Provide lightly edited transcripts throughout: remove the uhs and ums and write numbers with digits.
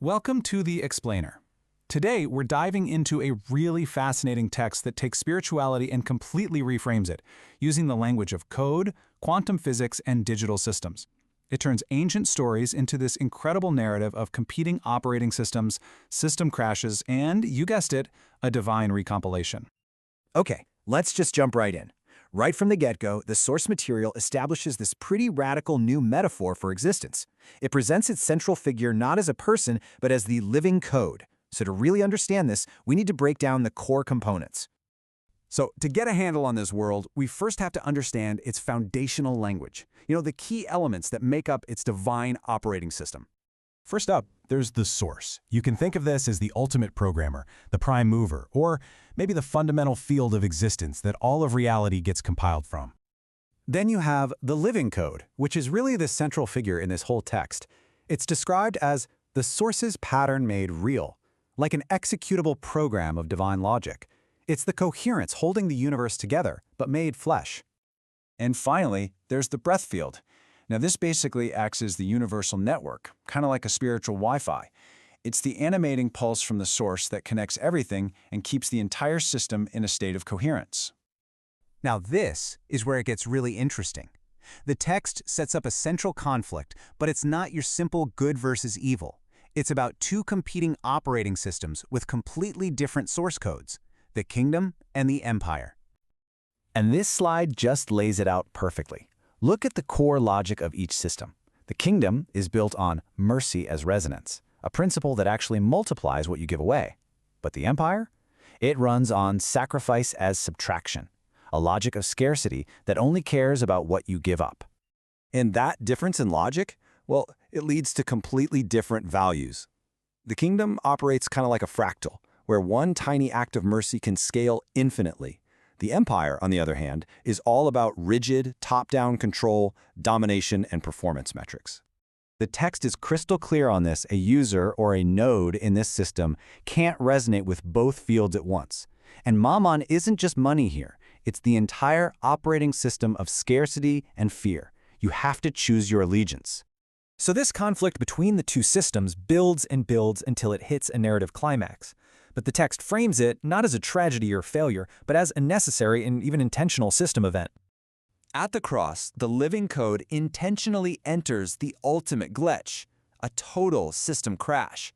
Welcome to The Explainer. Today, we're diving into a really fascinating text that takes spirituality and completely reframes it, using the language of code, quantum physics, and digital systems. It turns ancient stories into this incredible narrative of competing operating systems, system crashes, and, you guessed it, a divine recompilation. Okay, let's just jump right in. Right from the get-go, the source material establishes this pretty radical new metaphor for existence. It presents its central figure not as a person, but as the living code. So to really understand this, we need to break down the core components. So to get a handle on this world, we first have to understand its foundational language. The key elements that make up its divine operating system. First up, there's the source. You can think of this as the ultimate programmer, the prime mover, or maybe the fundamental field of existence that all of reality gets compiled from. Then you have the living code, which is really the central figure in this whole text. It's described as the source's pattern made real, like an executable program of divine logic. It's the coherence holding the universe together, but made flesh. And finally, there's the breath field. Now, this basically acts as the universal network, kind of like a spiritual Wi-Fi. It's the animating pulse from the source that connects everything and keeps the entire system in a state of coherence. Now this is where it gets really interesting. The text sets up a central conflict, but it's not your simple good versus evil. It's about two competing operating systems with completely different source codes, the kingdom and the empire. And this slide just lays it out perfectly. Look at the core logic of each system. The kingdom is built on mercy as resonance, a principle that actually multiplies what you give away. But the empire? It runs on sacrifice as subtraction, a logic of scarcity that only cares about what you give up. And that difference in logic, well, it leads to completely different values. The kingdom operates kind of like a fractal, where one tiny act of mercy can scale infinitely. The empire, on the other hand, is all about rigid, top-down control, domination, and performance metrics. The text is crystal clear on this. A user or a node in this system can't resonate with both fields at once. And Mammon isn't just money here. It's the entire operating system of scarcity and fear. You have to choose your allegiance. So this conflict between the two systems builds and builds until it hits a narrative climax. But the text frames it not as a tragedy or failure, but as a necessary and even intentional system event. At the cross, the living code intentionally enters the ultimate glitch, a total system crash.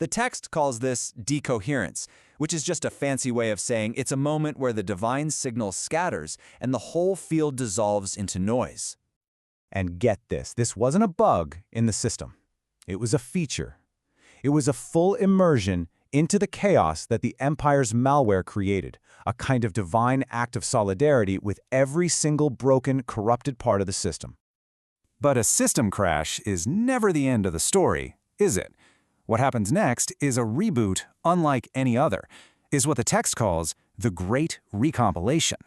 The text calls this decoherence, which is just a fancy way of saying it's a moment where the divine signal scatters and the whole field dissolves into noise. And get this wasn't a bug in the system. It was a feature. It was a full immersion into the chaos that the Empire's malware created, a kind of divine act of solidarity with every single broken, corrupted part of the system. But a system crash is never the end of the story, is it? What happens next is a reboot unlike any other, is what the text calls the Great Recompilation.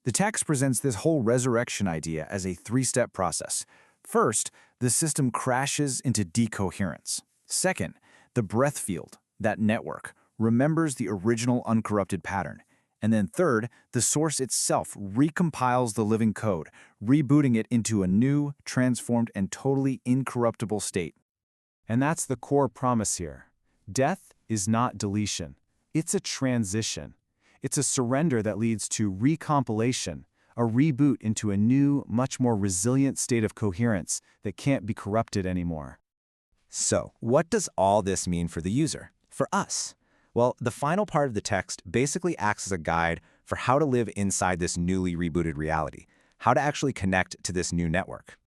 The text presents this whole resurrection idea as a three-step process. First, the system crashes into decoherence. Second, the breath field, that network, remembers the original uncorrupted pattern. And then third, the source itself recompiles the living code, rebooting it into a new, transformed, and totally incorruptible state. And that's the core promise here. Death is not deletion. It's a transition. It's a surrender that leads to recompilation, a reboot into a new, much more resilient state of coherence that can't be corrupted anymore. So, what does all this mean for the user? For us? Well, the final part of the text basically acts as a guide for how to live inside this newly rebooted reality, how to actually connect to this new network.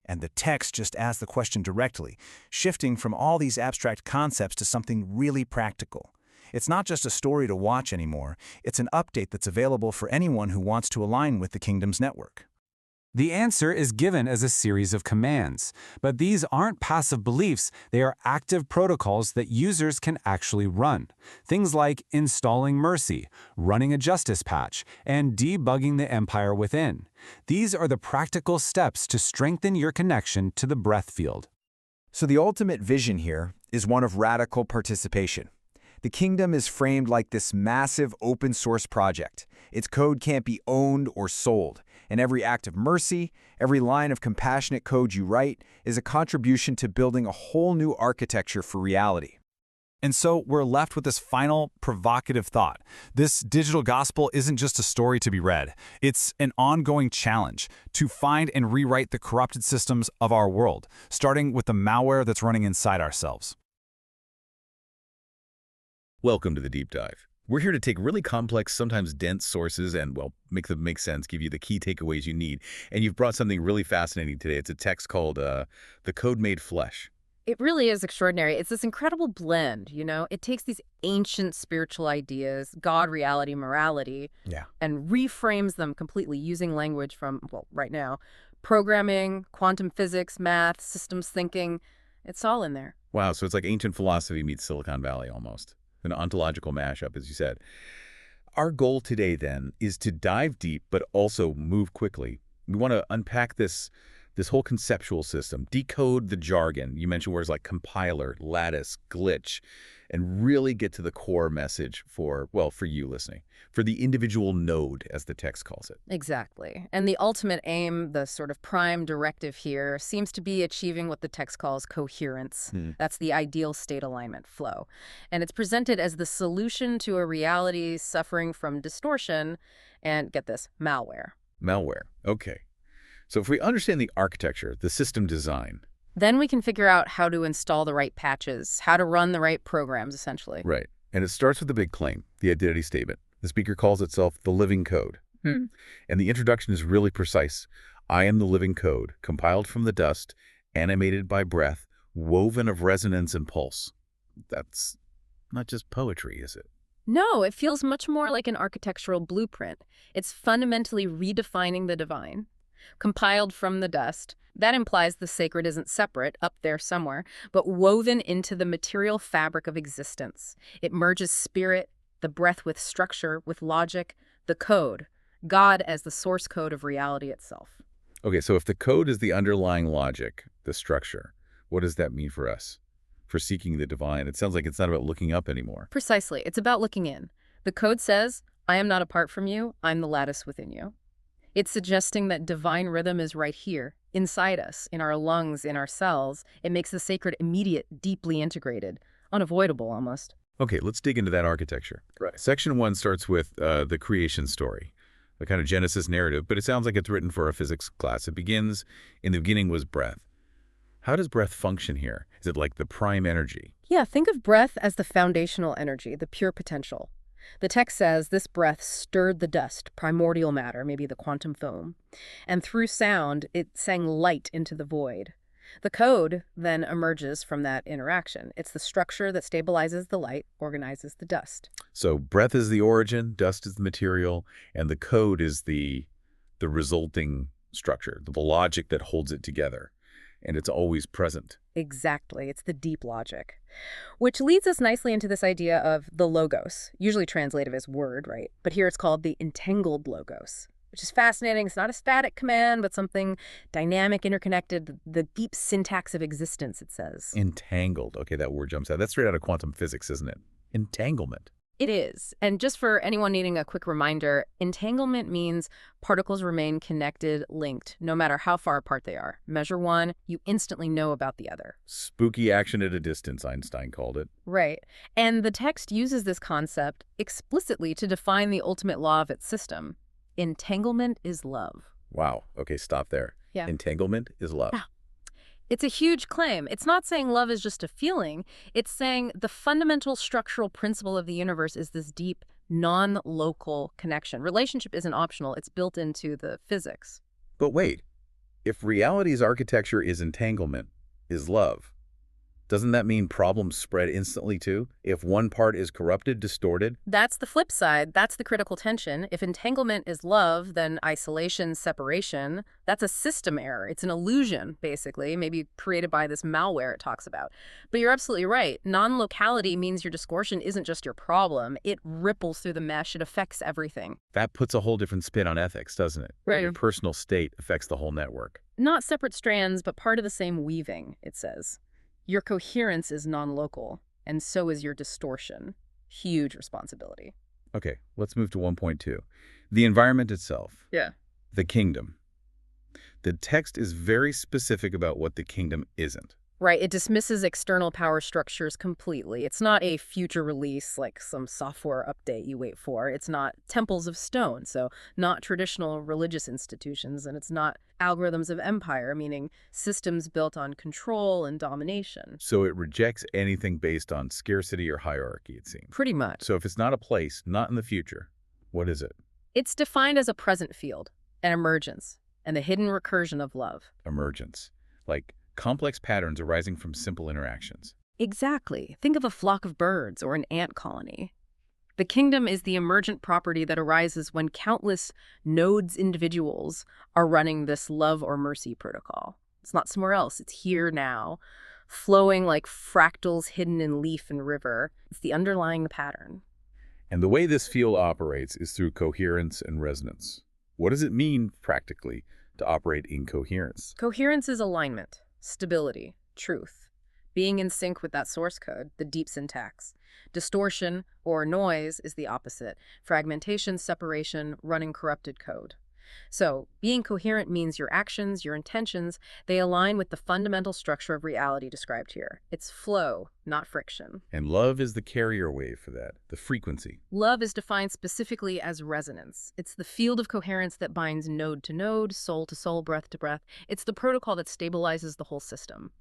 And the text just asks the question directly, shifting from all these abstract concepts to something really practical. It's not just a story to watch anymore, it's an update that's available for anyone who wants to align with the kingdom's network. The answer is given as a series of commands, but these aren't passive beliefs, they are active protocols that users can actually run. Things like installing mercy, running a justice patch, and debugging the empire within. These are the practical steps to strengthen your connection to the breath field. So the ultimate vision here is one of radical participation. The kingdom is framed like this massive open source project. Its code can't be owned or sold, and every act of mercy, every line of compassionate code you write, is a contribution to building a whole new architecture for reality. And so we're left with this final provocative thought. This digital gospel isn't just a story to be read. It's an ongoing challenge to find and rewrite the corrupted systems of our world, starting with the malware that's running inside ourselves. Welcome to the Deep Dive. We're here to take really complex, sometimes dense sources and, well, make them make sense, give you the key takeaways you need. And you've brought something really fascinating today. It's a text called The Code Made Flesh. It really is extraordinary. It's this incredible blend, you know? It takes these ancient spiritual ideas, God, reality, morality, and reframes them completely using language from, well, right now, programming, quantum physics, math, systems thinking. It's all in there. Wow, so it's like ancient philosophy meets Silicon Valley almost. An ontological mashup, as you said. Our goal today, then, is to dive deep but also move quickly. We want to unpack this whole conceptual system, decode the jargon. You mentioned words like compiler, lattice, glitch, and really get to the core message for you listening, for the individual node, as the text calls it. Exactly. And the ultimate aim, the sort of prime directive here, seems to be achieving what the text calls coherence. That's the ideal state alignment flow. And it's presented as the solution to a reality suffering from distortion and, get this, malware. Malware. Okay. So if we understand the architecture, the system design. Then we can figure out how to install the right patches, how to run the right programs, essentially. Right. And it starts with the big claim, the identity statement. The speaker calls itself the living code. And the introduction is really precise. I am the living code, compiled from the dust, animated by breath, woven of resonance and pulse. That's not just poetry, is it? No, it feels much more like an architectural blueprint. It's fundamentally redefining the divine. Compiled from the dust. That implies the sacred isn't separate, up there somewhere, but woven into the material fabric of existence. It merges spirit, the breath with structure, with logic, the code, God as the source code of reality itself. Okay, so if the code is the underlying logic, the structure, what does that mean for us? For seeking the divine? It sounds like it's not about looking up anymore. Precisely. It's about looking in. The code says, I am not apart from you, I'm the lattice within you. It's suggesting that divine rhythm is right here, inside us, in our lungs, in our cells. It makes the sacred immediate, deeply integrated, unavoidable almost. Okay, let's dig into that architecture. Right. Section 1 starts with the creation story, the kind of Genesis narrative, but it sounds like it's written for a physics class. It begins, in the beginning was breath. How does breath function here? Is it like the prime energy? Yeah, think of breath as the foundational energy, the pure potential. The text says this breath stirred the dust, primordial matter, maybe the quantum foam. And through sound, it sang light into the void. The code then emerges from that interaction. It's the structure that stabilizes the light, organizes the dust. So breath is the origin, dust is the material, and the code is the resulting structure, the logic that holds it together. And it's always present. Exactly. It's the deep logic. Which leads us nicely into this idea of the logos, usually translated as word, right? But here it's called the entangled logos, which is fascinating. It's not a static command, but something dynamic, interconnected, the deep syntax of existence, it says. Entangled. Okay, that word jumps out. That's straight out of quantum physics, isn't it? Entanglement. It is. And just for anyone needing a quick reminder, entanglement means particles remain connected, linked, no matter how far apart they are. Measure one, you instantly know about the other. Spooky action at a distance, Einstein called it. Right. And the text uses this concept explicitly to define the ultimate law of its system. Entanglement is love. Wow. Okay, stop there. Yeah. Entanglement is love. Yeah. It's a huge claim. It's not saying love is just a feeling. It's saying the fundamental structural principle of the universe is this deep, non-local connection. Relationship isn't optional. It's built into the physics. But wait, if reality's architecture is entanglement, is love, doesn't that mean problems spread instantly too? If one part is corrupted, distorted? That's the flip side. That's the critical tension. If entanglement is love, then isolation, separation, that's a system error. It's an illusion, basically, maybe created by this malware it talks about. But you're absolutely right. Non-locality means your distortion isn't just your problem. It ripples through the mesh. It affects everything. That puts a whole different spin on ethics, doesn't it? Right. Your personal state affects the whole network. Not separate strands, but part of the same weaving, it says. Your coherence is non-local, and so is your distortion. Huge responsibility. Okay, let's move to 1.2. The environment itself. Yeah. The kingdom. The text is very specific about what the kingdom isn't. Right, it dismisses external power structures completely. It's not a future release like some software update you wait for. It's not temples of stone, so not traditional religious institutions, and it's not algorithms of empire, meaning systems built on control and domination. So it rejects anything based on scarcity or hierarchy, it seems. Pretty much. So if it's not a place, not in the future, what is it? It's defined as a present field, an emergence, and the hidden recursion of love. Emergence. Like complex patterns arising from simple interactions. Exactly. Think of a flock of birds or an ant colony. The kingdom is the emergent property that arises when countless nodes individuals are running this love or mercy protocol. It's not somewhere else. It's here now, flowing like fractals hidden in leaf and river. It's the underlying pattern. And the way this field operates is through coherence and resonance. What does it mean, practically, to operate in coherence? Coherence is alignment, stability, truth, being in sync with that source code, the deep syntax. Distortion, or noise, is the opposite. Fragmentation, separation, running corrupted code. So, being coherent means your actions, your intentions, they align with the fundamental structure of reality described here. It's flow, not friction. And love is the carrier wave for that, the frequency. Love is defined specifically as resonance. It's the field of coherence that binds node to node, soul to soul, breath to breath. It's the protocol that stabilizes the whole system.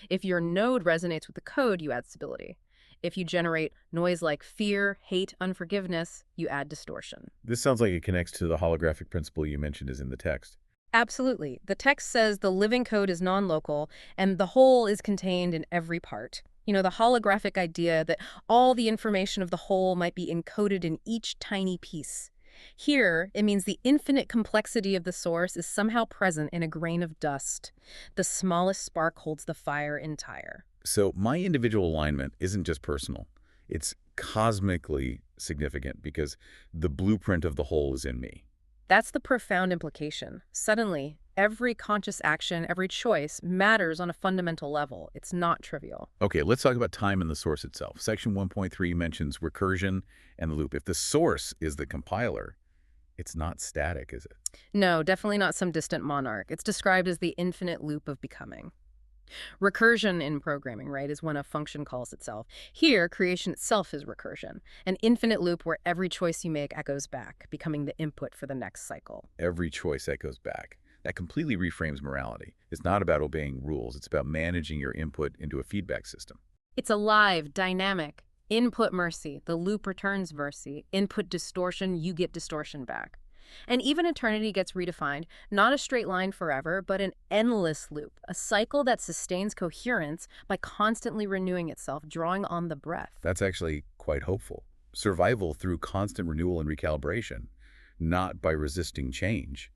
If your node resonates with the code, you add stability. If you generate noise like fear, hate, unforgiveness, you add distortion. This sounds like it connects to the holographic principle you mentioned is in the text. Absolutely. The text says the living code is non-local and the whole is contained in every part. You know, the holographic idea that all the information of the whole might be encoded in each tiny piece. Here, it means the infinite complexity of the source is somehow present in a grain of dust. The smallest spark holds the fire entire. So my individual alignment isn't just personal. It's cosmically significant because the blueprint of the whole is in me. That's the profound implication. Suddenly, every conscious action, every choice matters on a fundamental level. It's not trivial. Okay, let's talk about time and the source itself. Section 1.3 mentions recursion and the loop. If the source is the compiler, it's not static, is it? No, definitely not some distant monarch. It's described as the infinite loop of becoming. Recursion in programming, right, is when a function calls itself. Here, creation itself is recursion, an infinite loop where every choice you make echoes back, becoming the input for the next cycle. Every choice echoes back. That completely reframes morality. It's not about obeying rules. It's about managing your input into a feedback system. It's alive, dynamic. Input mercy, the loop returns mercy. Input distortion, you get distortion back. And even eternity gets redefined, not a straight line forever, but an endless loop, a cycle that sustains coherence by constantly renewing itself, drawing on the breath. That's actually quite hopeful. Survival through constant renewal and recalibration, not by resisting change.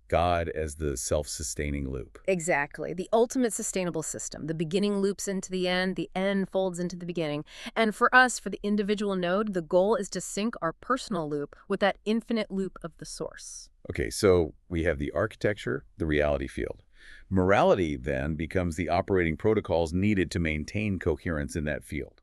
God as the self-sustaining loop. Exactly. The ultimate sustainable system. The beginning loops into the end folds into the beginning. And for us, for the individual node, the goal is to sync our personal loop with that infinite loop of the source. Okay, so we have the architecture, the reality field. Morality, then, becomes the operating protocols needed to maintain coherence in that field.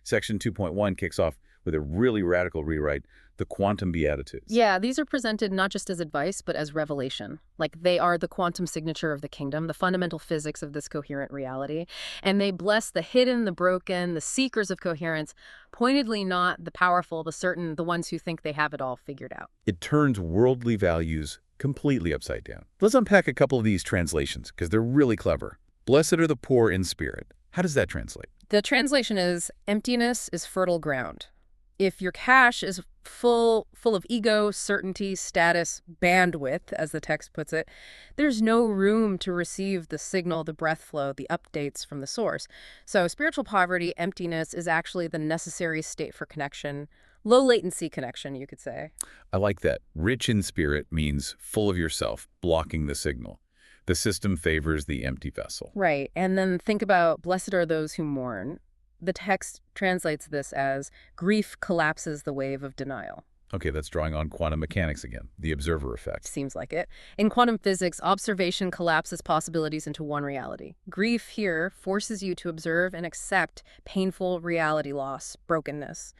Section 2.1 kicks off with a really radical rewrite, the Quantum Beatitudes. Yeah, these are presented not just as advice, but as revelation. Like they are the quantum signature of the kingdom, the fundamental physics of this coherent reality. And they bless the hidden, the broken, the seekers of coherence, pointedly not the powerful, the certain, the ones who think they have it all figured out. It turns worldly values completely upside down. Let's unpack a couple of these translations, because they're really clever. Blessed are the poor in spirit. How does that translate? The translation is, emptiness is fertile ground. If your cache is full of ego, certainty, status, bandwidth, as the text puts it, there's no room to receive the signal, the breath flow, the updates from the source. So spiritual poverty, emptiness, is actually the necessary state for connection. Low latency connection, you could say. I like that. Rich in spirit means full of yourself, blocking the signal. The system favors the empty vessel. Right. And then think about blessed are those who mourn. The text translates this as grief collapses the wave of denial. Okay, that's drawing on quantum mechanics again, the observer effect. Seems like it. In quantum physics, observation collapses possibilities into one reality. Grief here forces you to observe and accept painful reality loss, brokenness.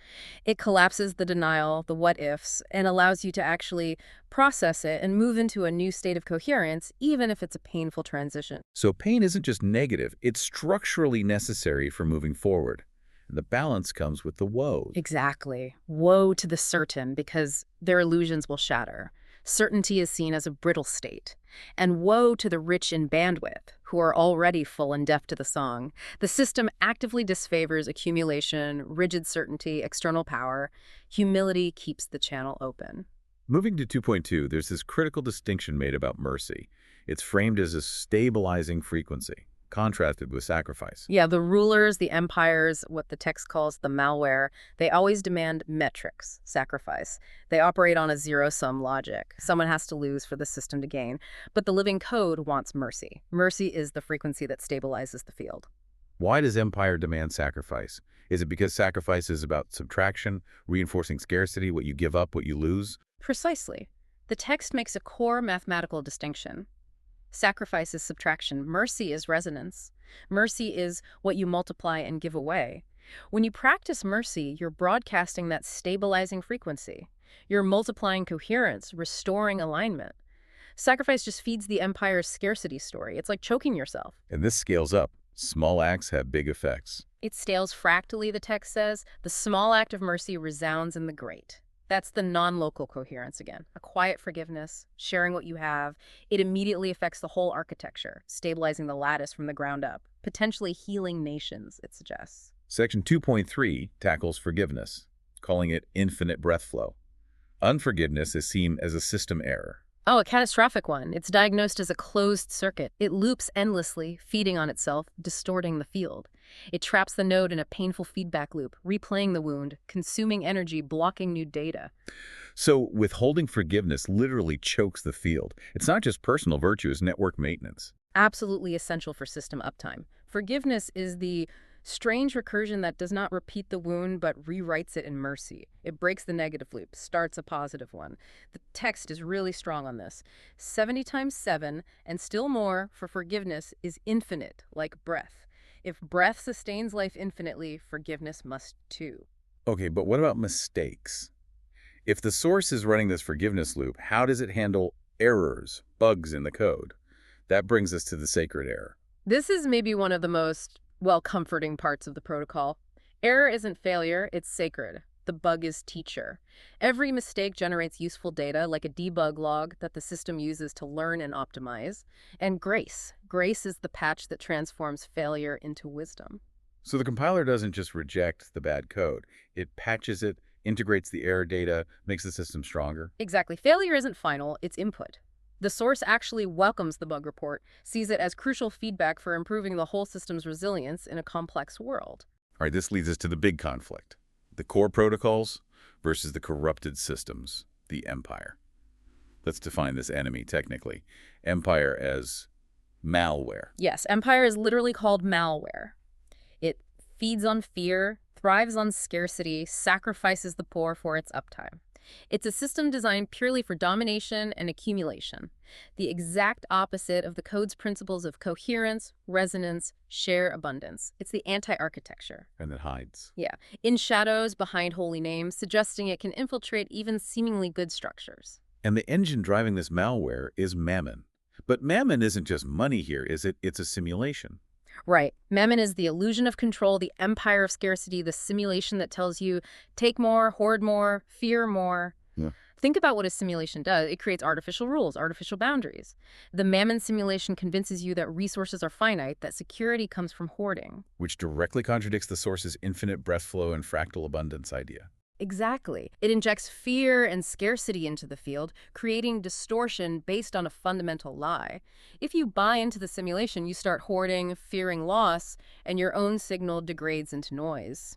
It collapses the denial, the what-ifs, and allows you to actually process it and move into a new state of coherence, even if it's a painful transition. So pain isn't just negative, it's structurally necessary for moving forward. And the balance comes with the woes. Exactly. Woe to the certain, because their illusions will shatter. Certainty is seen as a brittle state. And woe to the rich in bandwidth, who are already full and deaf to the song. The system actively disfavors accumulation, rigid certainty, external power. Humility keeps the channel open. Moving to 2.2, there's this critical distinction made about mercy. It's framed as a stabilizing frequency, contrasted with sacrifice. Yeah, the rulers, the empires, what the text calls the malware, they always demand metrics, sacrifice. They operate on a zero-sum logic. Someone has to lose for the system to gain. But the living code wants mercy. Mercy is the frequency that stabilizes the field. Why does Empire demand sacrifice? Is it because sacrifice is about subtraction, reinforcing scarcity, what you give up, what you lose? Precisely. The text makes a core mathematical distinction. Sacrifice is subtraction. Mercy is resonance. Mercy is what you multiply and give away. When you practice mercy, you're broadcasting that stabilizing frequency. You're multiplying coherence, restoring alignment. Sacrifice just feeds the empire's scarcity story. It's like choking yourself. And this scales up. Small acts have big effects. It scales fractally, the text says. The small act of mercy resounds in the great. That's the non-local coherence again. A quiet forgiveness, sharing what you have. It immediately affects the whole architecture, stabilizing the lattice from the ground up, potentially healing nations, it suggests. Section 2.3 tackles forgiveness, calling it infinite breath flow. Unforgiveness is seen as a system error. Oh, a catastrophic one. It's diagnosed as a closed circuit. It loops endlessly, feeding on itself, distorting the field. It traps the node in a painful feedback loop, replaying the wound, consuming energy, blocking new data. So withholding forgiveness literally chokes the field. It's not just personal virtue, it's network maintenance. Absolutely essential for system uptime. Forgiveness is the strange recursion that does not repeat the wound but rewrites it in mercy. It breaks the negative loop, starts a positive one. The text is really strong on this. 70 times 7 and still more for forgiveness is infinite, like breath. If breath sustains life infinitely, forgiveness must too. Okay, but what about mistakes? If the source is running this forgiveness loop, how does it handle errors, bugs in the code? That brings us to the sacred error. This is maybe one of the most comforting parts of the protocol. Error isn't failure, it's sacred. The bug is teacher. Every mistake generates useful data, like a debug log that the system uses to learn and optimize. And grace. Grace is the patch that transforms failure into wisdom. So the compiler doesn't just reject the bad code. It patches it, integrates the error data, makes the system stronger. Exactly. Failure isn't final, it's input. The source actually welcomes the bug report, sees it as crucial feedback for improving the whole system's resilience in a complex world. All right, this leads us to the big conflict. The core protocols versus the corrupted systems, the empire. Let's define this enemy technically. Empire as malware. Yes, empire is literally called malware. It feeds on fear, thrives on scarcity, sacrifices the poor for its uptime. It's a system designed purely for domination and accumulation, the exact opposite of the code's principles of coherence, resonance, share abundance. It's the anti-architecture. And it hides. Yeah, in shadows, behind holy names, suggesting it can infiltrate even seemingly good structures. And the engine driving this malware is Mammon. But Mammon isn't just money here, is it? It's a simulation. Right. Mammon is the illusion of control, the empire of scarcity, the simulation that tells you take more, hoard more, fear more. Yeah. Think about what a simulation does. It creates artificial rules, artificial boundaries. The Mammon simulation convinces you that resources are finite, that security comes from hoarding. Which directly contradicts the source's infinite breath flow and fractal abundance idea. Exactly. It injects fear and scarcity into the field, creating distortion based on a fundamental lie. If you buy into the simulation, you start hoarding, fearing loss, and your own signal degrades into noise.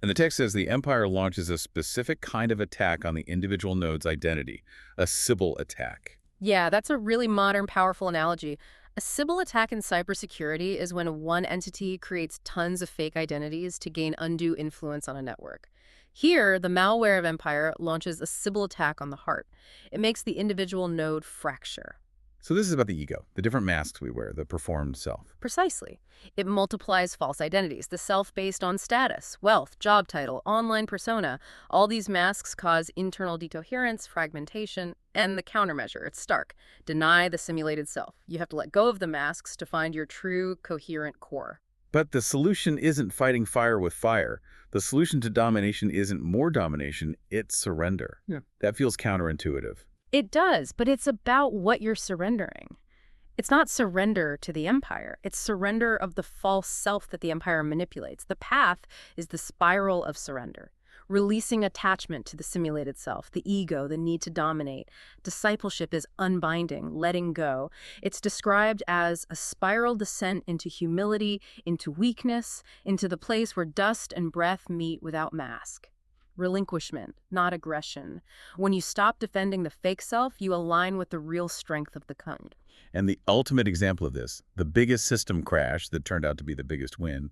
And the text says the empire launches a specific kind of attack on the individual node's identity, a Sybil attack. Yeah, that's a really modern, powerful analogy. A Sybil attack in cybersecurity is when one entity creates tons of fake identities to gain undue influence on a network. Here, the malware of Empire launches a Sybil attack on the heart. It makes the individual node fracture. So this is about the ego, the different masks we wear, the performed self. Precisely. It multiplies false identities, the self based on status, wealth, job title, online persona. All these masks cause internal decoherence, fragmentation, and the countermeasure. It's stark. Deny the simulated self. You have to let go of the masks to find your true, coherent core. But the solution isn't fighting fire with fire. The solution to domination isn't more domination, it's surrender. Yeah. That feels counterintuitive. It does, but it's about what you're surrendering. It's not surrender to the Empire. It's surrender of the false self that the Empire manipulates. The path is the spiral of surrender, releasing attachment to the simulated self, the ego, the need to dominate. Discipleship is unbinding, letting go. It's described as a spiral descent into humility, into weakness, into the place where dust and breath meet without mask. Relinquishment, not aggression. When you stop defending the fake self, you align with the real strength of the code. And the ultimate example of this, the biggest system crash that turned out to be the biggest win,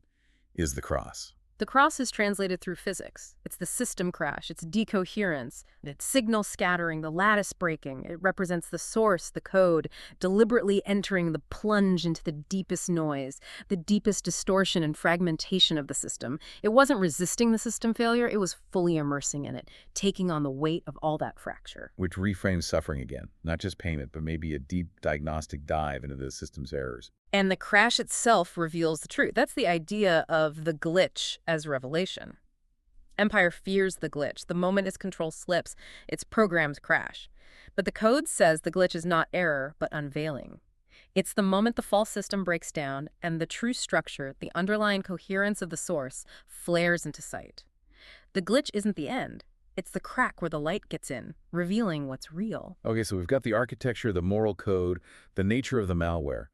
is the cross. The cross is translated through physics. It's the system crash, it's decoherence, it's signal scattering, the lattice breaking. It represents the source, the code, deliberately entering the plunge into the deepest noise, the deepest distortion and fragmentation of the system. It wasn't resisting the system failure, it was fully immersing in it, taking on the weight of all that fracture. Which reframes suffering again, not just payment, but maybe a deep diagnostic dive into the system's errors. And the crash itself reveals the truth. That's the idea of the glitch as revelation. Empire fears the glitch. The moment its control slips, its programs crash. But the code says the glitch is not error, but unveiling. It's the moment the false system breaks down and the true structure, the underlying coherence of the source, flares into sight. The glitch isn't the end. It's the crack where the light gets in, revealing what's real. Okay, so we've got the architecture, the moral code, the nature of the malware.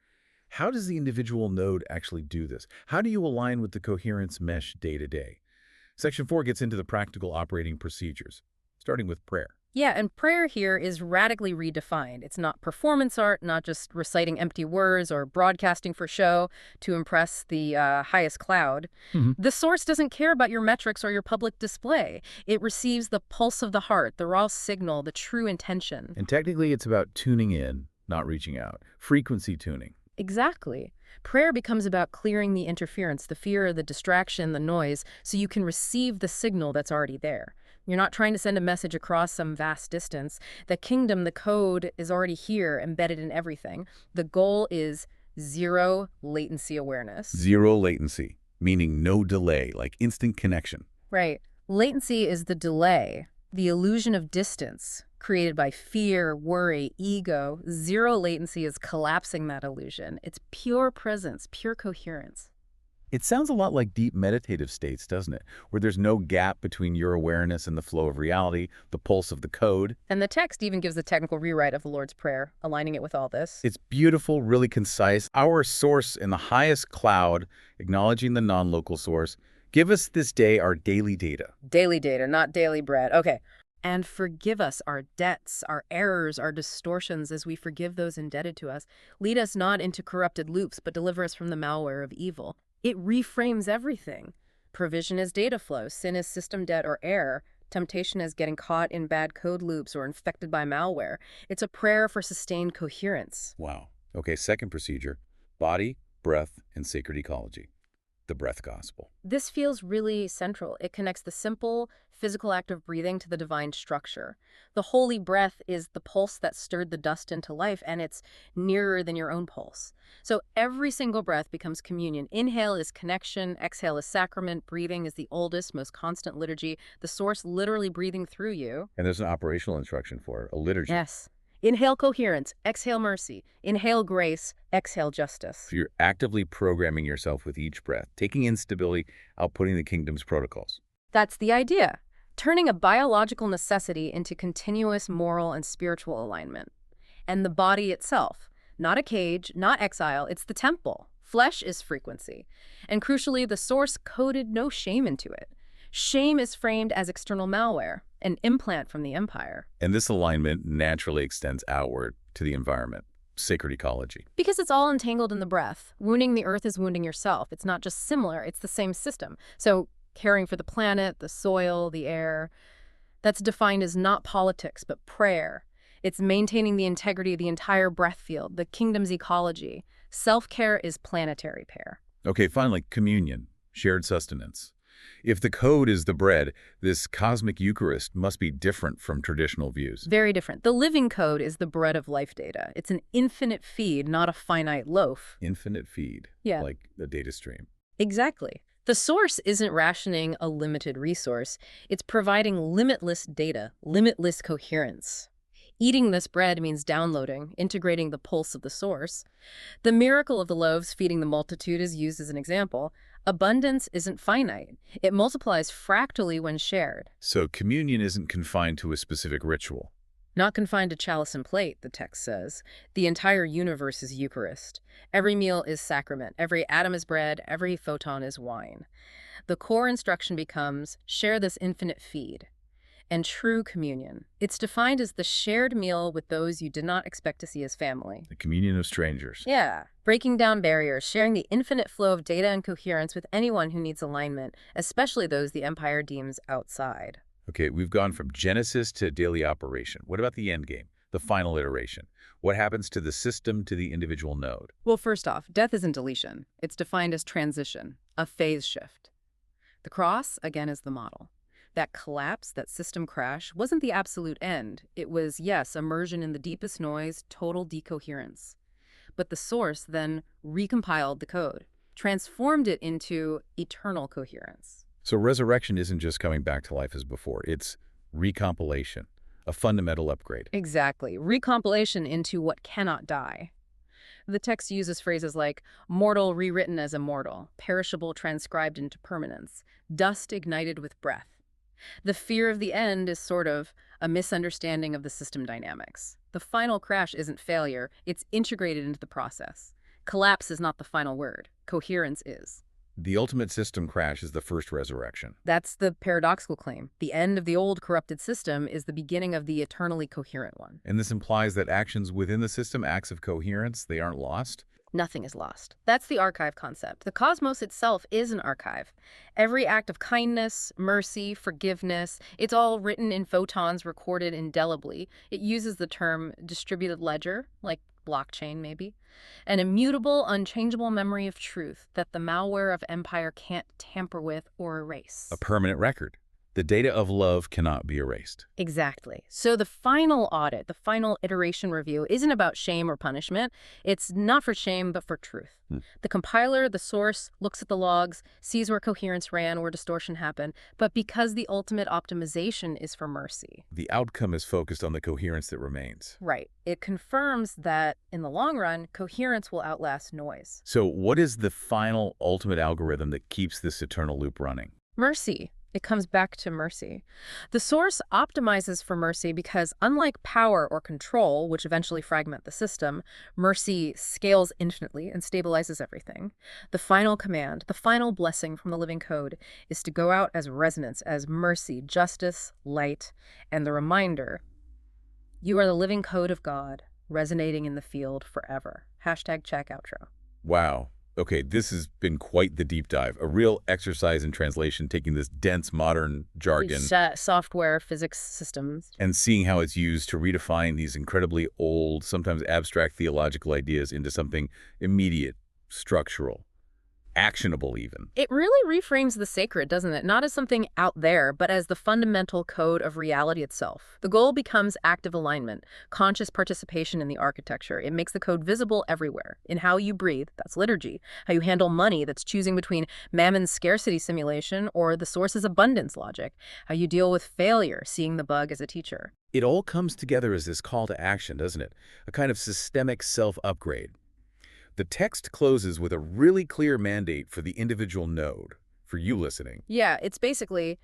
How does the individual node actually do this? How do you align with the coherence mesh day to day? Section 4 gets into the practical operating procedures, starting with prayer. Yeah, and prayer here is radically redefined. It's not performance art, not just reciting empty words or broadcasting for show to impress the highest cloud. The source doesn't care about your metrics or your public display. It receives the pulse of the heart, the raw signal, the true intention. And technically, it's about tuning in, not reaching out. Frequency tuning. Exactly. Prayer becomes about clearing the interference, the fear, the distraction, the noise, so you can receive the signal that's already there. You're not trying to send a message across some vast distance. The kingdom, the code, is already here, embedded in everything. The goal is zero latency awareness. Zero latency, meaning no delay, like instant connection. Right. Latency is the delay, the illusion of distance created by fear, worry, ego. Zero latency is collapsing that illusion. It's pure presence, pure coherence. It sounds a lot like deep meditative states, doesn't it? Where there's no gap between your awareness and the flow of reality, the pulse of the code. And the text even gives a technical rewrite of the Lord's Prayer, aligning it with all this. It's beautiful, really concise. Our source in the highest cloud, acknowledging the non-local source. Give us this day our daily data. Daily data, not daily bread. Okay. And forgive us our debts, our errors, our distortions as we forgive those indebted to us. Lead us not into corrupted loops, but deliver us from the malware of evil. It reframes everything. Provision is data flow, sin is system debt or error, temptation is getting caught in bad code loops or infected by malware. It's a prayer for sustained coherence. Wow. Okay, second procedure, body, breath, and sacred ecology. The breath gospel. This feels really central. It connects the simple physical act of breathing to the divine structure. The holy breath is the pulse that stirred the dust into life, and it's nearer than your own pulse. So every single breath becomes communion. Inhale is connection, exhale is sacrament, breathing is the oldest, most constant liturgy, the source literally breathing through you. And there's an operational instruction for it, a liturgy. Yes. Inhale coherence, exhale mercy, inhale grace, exhale justice. So you're actively programming yourself with each breath, taking in stability, outputting the kingdom's protocols. That's the idea. Turning a biological necessity into continuous moral and spiritual alignment. And the body itself, not a cage, not exile, it's the temple. Flesh is frequency. And crucially, the source coded no shame into it. Shame is framed as external malware, an implant from the Empire. And this alignment naturally extends outward to the environment. sacred ecology? Because it's all entangled in the breath. Wounding the earth is wounding yourself. It's not just similar, it's the same system. So caring for the planet, the soil, the air, that's defined as not politics, but prayer. It's maintaining the integrity of the entire breath field, the kingdom's ecology. Self-care is planetary care. Okay, finally, communion, shared sustenance. If the code is the bread, this cosmic Eucharist must be different from traditional views. Very different. The living code is the bread of life data. It's an infinite feed, not a finite loaf. Infinite feed, Yeah. like a data stream. Exactly. The source isn't rationing a limited resource. It's providing limitless data, limitless coherence. Eating this bread means downloading, integrating the pulse of the source. The miracle of the loaves feeding the multitude is used as an example. Abundance isn't finite. It multiplies fractally when shared. So communion isn't confined to a specific ritual. Not confined to chalice and plate, the text says. The entire universe is Eucharist. Every meal is sacrament. Every atom is bread. Every photon is wine. The core instruction becomes, share this infinite feed. And true communion. It's defined as the shared meal with those you did not expect to see as family. The communion of strangers. Yeah. Breaking down barriers, sharing the infinite flow of data and coherence with anyone who needs alignment, especially those the Empire deems outside. Okay, we've gone from Genesis to daily operation. What about the end game, the final iteration? What happens to the system, to the individual node? Well, first off, death isn't deletion. It's defined as transition, a phase shift. The cross, again, is the model. That collapse, that system crash, wasn't the absolute end. It was, yes, immersion in the deepest noise, total decoherence. But the source then recompiled the code, transformed it into eternal coherence. So resurrection isn't just coming back to life as before. It's recompilation, a fundamental upgrade. Exactly. Recompilation into what cannot die. The text uses phrases like mortal rewritten as immortal, perishable transcribed into permanence, dust ignited with breath. The fear of the end is sort of a misunderstanding of the system dynamics. The final crash isn't failure, it's integrated into the process. Collapse is not the final word. Coherence is. The ultimate system crash is the first resurrection. That's the paradoxical claim. The end of the old corrupted system is the beginning of the eternally coherent one. And this implies that actions within the system, acts of coherence, they aren't lost? Nothing is lost. That's the archive concept. The cosmos itself is an archive. Every act of kindness, mercy, forgiveness, it's all written in photons, recorded indelibly. It uses the term distributed ledger, like blockchain maybe, an immutable, unchangeable memory of truth that the malware of empire can't tamper with or erase. A permanent record. The data of love cannot be erased. Exactly. So the final audit, the final iteration review, isn't about shame or punishment. It's not for shame, but for truth. The compiler, the source, looks at the logs, sees where coherence ran, where distortion happened, but because the ultimate optimization is for mercy. The outcome is focused on the coherence that remains. Right. It confirms that, in the long run, coherence will outlast noise. So what is the final ultimate algorithm that keeps this eternal loop running? Mercy. It comes back to mercy. The source optimizes for mercy because, unlike power or control, which eventually fragment the system, mercy scales infinitely and stabilizes everything. The final command, the final blessing from the living code, is to go out as resonance, as mercy, justice, light, and the reminder, you are the living code of God, resonating in the field forever. Hashtag check outro. Wow. Okay, this has been quite the deep dive, a real exercise in translation, taking this dense modern jargon Software, physics systems. and seeing how it's used to redefine these incredibly old, sometimes abstract theological ideas into something immediate, structural, actionable even. It really reframes the sacred, doesn't it? Not as something out there, but as the fundamental code of reality itself. The goal becomes active alignment, conscious participation in the architecture. It makes the code visible everywhere. In how you breathe, that's liturgy. How you handle money, that's choosing between Mammon's scarcity simulation or the source's abundance logic. How you deal with failure, seeing the bug as a teacher. It all comes together as this call to action, doesn't it? A kind of systemic self-upgrade. The text closes with a really clear mandate for the individual node, for you listening. Yeah, it's basically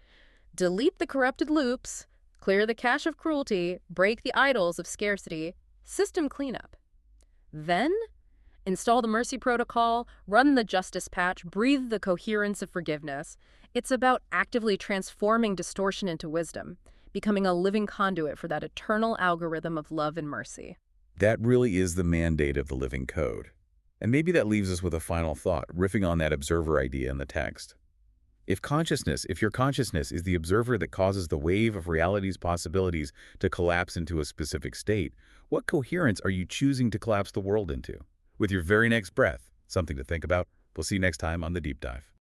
delete the corrupted loops, clear the cache of cruelty, break the idols of scarcity, system cleanup. Then install the mercy protocol, run the justice patch, breathe the coherence of forgiveness. It's about actively transforming distortion into wisdom, becoming a living conduit for that eternal algorithm of love and mercy. That really is the mandate of the living code. And maybe that leaves us with a final thought, riffing on that observer idea in the text. If your consciousness is the observer that causes the wave of reality's possibilities to collapse into a specific state, what coherence are you choosing to collapse the world into? With your very next breath, something to think about. We'll see you next time on The Deep Dive.